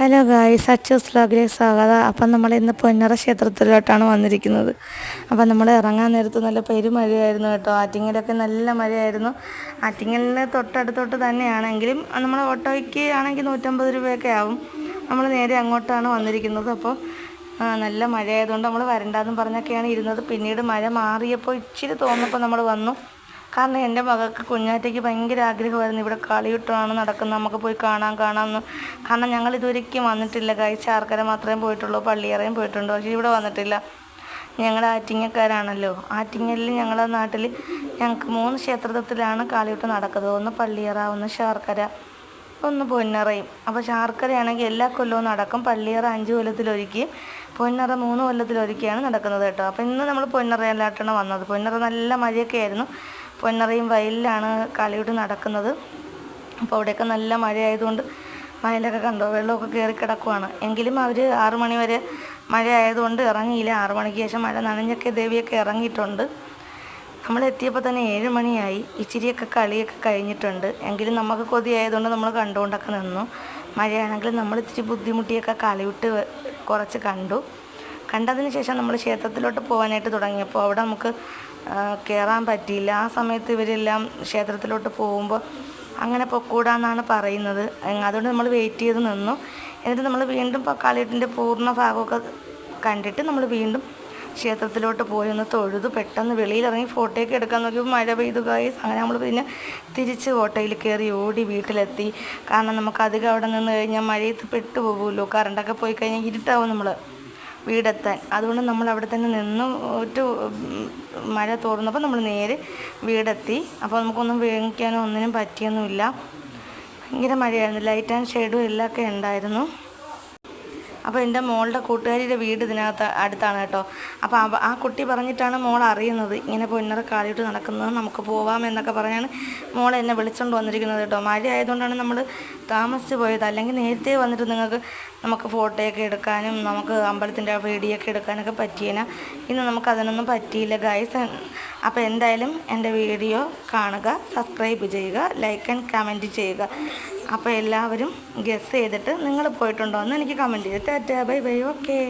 Hello guys, Achus വ്ലോഗിലേക്ക് സ്വാഗതം. അപ്പം നമ്മൾ ഇന്ന് പൊന്നറ ക്ഷേത്രത്തിലോട്ടാണ് വന്നിരിക്കുന്നത്. അപ്പം നമ്മൾ ഇറങ്ങാൻ നേരത്ത് നല്ല പെരുമഴയായിരുന്നു കേട്ടോ. ആറ്റിങ്ങലൊക്കെ നല്ല മഴയായിരുന്നു. ആറ്റിങ്ങലിന് തൊട്ടടുത്തോട്ട് തന്നെയാണെങ്കിലും നമ്മൾ ഓട്ടോയ്ക്ക് ആണെങ്കിൽ 150 രൂപയൊക്കെ ആവും. നമ്മൾ നേരെ അങ്ങോട്ടാണ് വന്നിരിക്കുന്നത്. അപ്പോൾ നല്ല മഴയായതുകൊണ്ട് നമ്മൾ വരണ്ടാന്നും പറഞ്ഞൊക്കെയാണ് ഇരുന്നത്. പിന്നീട് മഴ മാറിയപ്പോൾ ഇച്ചിരി തോന്നപ്പോൾ നമ്മൾ വന്നു. കാരണം എൻ്റെ മകൾക്ക് കുഞ്ഞാറ്റയ്ക്ക് ഭയങ്കര ആഗ്രഹമായിരുന്നു ഇവിടെ കാളിയൂട്ടമാണ് നടക്കുന്നത്, നമുക്ക് പോയി കാണാമെന്ന്. കാരണം ഞങ്ങൾ ഇതുവരെയ്ക്കും വന്നിട്ടില്ല. ചാർക്കര മാത്രമേ പോയിട്ടുള്ളൂ, പള്ളിയറയും പോയിട്ടുണ്ട്, പക്ഷേ ഇവിടെ വന്നിട്ടില്ല. ഞങ്ങൾ ആറ്റിങ്ങക്കാരാണല്ലോ. ആറ്റിങ്ങലിൽ ഞങ്ങളുടെ നാട്ടിൽ ഞങ്ങൾക്ക് 3 ക്ഷേത്രത്തിലാണ് കാളിയൂട്ടം നടക്കുന്നത്. ഒന്ന് പള്ളിയറ, ഒന്ന് ശാർക്കര, ഒന്ന് പൊന്നറയും. അപ്പോൾ ശാർക്കരയാണെങ്കിൽ എല്ലാ കൊല്ലവും നടക്കും. പള്ളിയറ 5 കൊല്ലത്തിലൊരിക്കലും, പൊന്നറ 3 കൊല്ലത്തിലൊരിക്കലാണ് നടക്കുന്നത് കേട്ടോ. അപ്പോൾ ഇന്ന് നമ്മൾ പൊന്നറയിലായിട്ടാണ് വന്നത്. പൊന്നറ നല്ല മഴയൊക്കെ ആയിരുന്നു. പൊന്നറയും വയലിലാണ് കാളിയൂട്ട് നടക്കുന്നത്. അപ്പോൾ അവിടെയൊക്കെ നല്ല മഴയായതുകൊണ്ട് വയലൊക്കെ കണ്ടോ, വെള്ളമൊക്കെ കയറി കിടക്കുവാണ്. എങ്കിലും അവർ 6 മണി വരെ മഴ ആയതുകൊണ്ട് ഇറങ്ങിയില്ല. 6 മണിക്ക് ശേഷം മഴ നനഞ്ഞൊക്കെ ദേവിയൊക്കെ ഇറങ്ങിയിട്ടുണ്ട്. നമ്മൾ എത്തിയപ്പോൾ തന്നെ 7 മണിയായി. ഇച്ചിരിയൊക്കെ കളിയൊക്കെ കഴിഞ്ഞിട്ടുണ്ട്. എങ്കിലും നമുക്ക് കൊതിയായതുകൊണ്ട് നമ്മൾ കണ്ടുകൊണ്ടൊക്കെ നിന്നു. മഴയാണെങ്കിൽ നമ്മൾ ഇച്ചിരി ബുദ്ധിമുട്ടിയൊക്കെ കാളിയൂട്ട് കുറച്ച് കണ്ടതിന് ശേഷം നമ്മൾ ക്ഷേത്രത്തിലോട്ട് പോകാനായിട്ട് തുടങ്ങിയപ്പോൾ അവിടെ നമുക്ക് കയറാൻ പറ്റിയില്ല. ആ സമയത്ത് ഇവരെല്ലാം ക്ഷേത്രത്തിലോട്ട് പോകുമ്പോൾ അങ്ങനെ പൊക്കൂടാന്നാണ് പറയുന്നത്. അതുകൊണ്ട് നമ്മൾ വെയിറ്റ് ചെയ്ത് നിന്നു. എന്നിട്ട് നമ്മൾ വീണ്ടും കാളിയൂട്ടിൻ്റെ പൂർണ്ണ ഭാഗമൊക്കെ കണ്ടിട്ട് നമ്മൾ വീണ്ടും ക്ഷേത്രത്തിലോട്ട് പോയി ഒന്ന് തൊഴുത് പെട്ടെന്ന് വെളിയിലിറങ്ങി ഫോട്ടോയൊക്കെ എടുക്കാൻ നോക്കിയപ്പോൾ മഴ പെയ്തു ഗായ്സ്. അങ്ങനെ നമ്മൾ പിന്നെ തിരിച്ച് ഓട്ടോയിൽ കയറി ഓടി വീട്ടിലെത്തി. കാരണം നമുക്ക് അധികം അവിടെ നിന്ന് കഴിഞ്ഞാൽ മഴയത്ത് പെട്ടുപോകുമല്ലോ. കറണ്ടൊക്കെ പോയി കഴിഞ്ഞാൽ ഇരുട്ടാവും നമ്മൾ വീടെത്താൻ. അതുകൊണ്ട് നമ്മൾ അവിടെ തന്നെ നിന്ന് മഴ തോർന്നപ്പോൾ നമ്മൾ നേരെ വീടെത്തി. അപ്പോൾ നമുക്കൊന്നും വേങ്ങിക്കാനോ ഒന്നിനും പറ്റിയൊന്നുമില്ല. ഭയങ്കര മഴയായിരുന്നു. ലൈറ്റ് ആൻഡ് ഷെയ്ഡും എല്ലാമൊക്കെ ഉണ്ടായിരുന്നു. അപ്പോൾ എൻ്റെ മോളുടെ കൂട്ടുകാരിയുടെ വീട് ഇതിനകത്ത് അടുത്താണ് കേട്ടോ. അപ്പോൾ ആ കുട്ടി പറഞ്ഞിട്ടാണ് മോൾ അറിയുന്നത് ഇങ്ങനെ പൊന്നറ കാളിയൂട്ട് നടക്കുന്നത്, നമുക്ക് പോവാമെന്നൊക്കെ പറഞ്ഞാണ് മോൾ എന്നെ വിളിച്ചുകൊണ്ട് വന്നിരിക്കുന്നത് കേട്ടോ. മഴ ആയതുകൊണ്ടാണ് നമ്മൾ താമസിച്ച് പോയത്. അല്ലെങ്കിൽ നേരത്തെ വന്നിട്ട് നമുക്ക് ഫോട്ടോയൊക്കെ എടുക്കാനും നമുക്ക് അമ്പലത്തിൻ്റെ വീഡിയോ ഒക്കെ എടുക്കാനൊക്കെ പറ്റിയേനെ. ഇന്ന് നമുക്കതിനൊന്നും പറ്റിയില്ല ഗൈസ്. അപ്പോൾ എന്തായാലും എൻ്റെ വീഡിയോ കാണുക, സബ്സ്ക്രൈബ് ചെയ്യുക, ലൈക്ക് ആൻഡ് കമൻറ്റ് ചെയ്യുക. അപ്പോൾ എല്ലാവരും ഗസ് ചെയ്തിട്ട് നിങ്ങൾ പോയിട്ടുണ്ടോ എന്ന് എനിക്ക് കമൻറ്റ് ചെയ്ത് ടാറ്റാ ബൈ ബൈ. ഓക്കെ.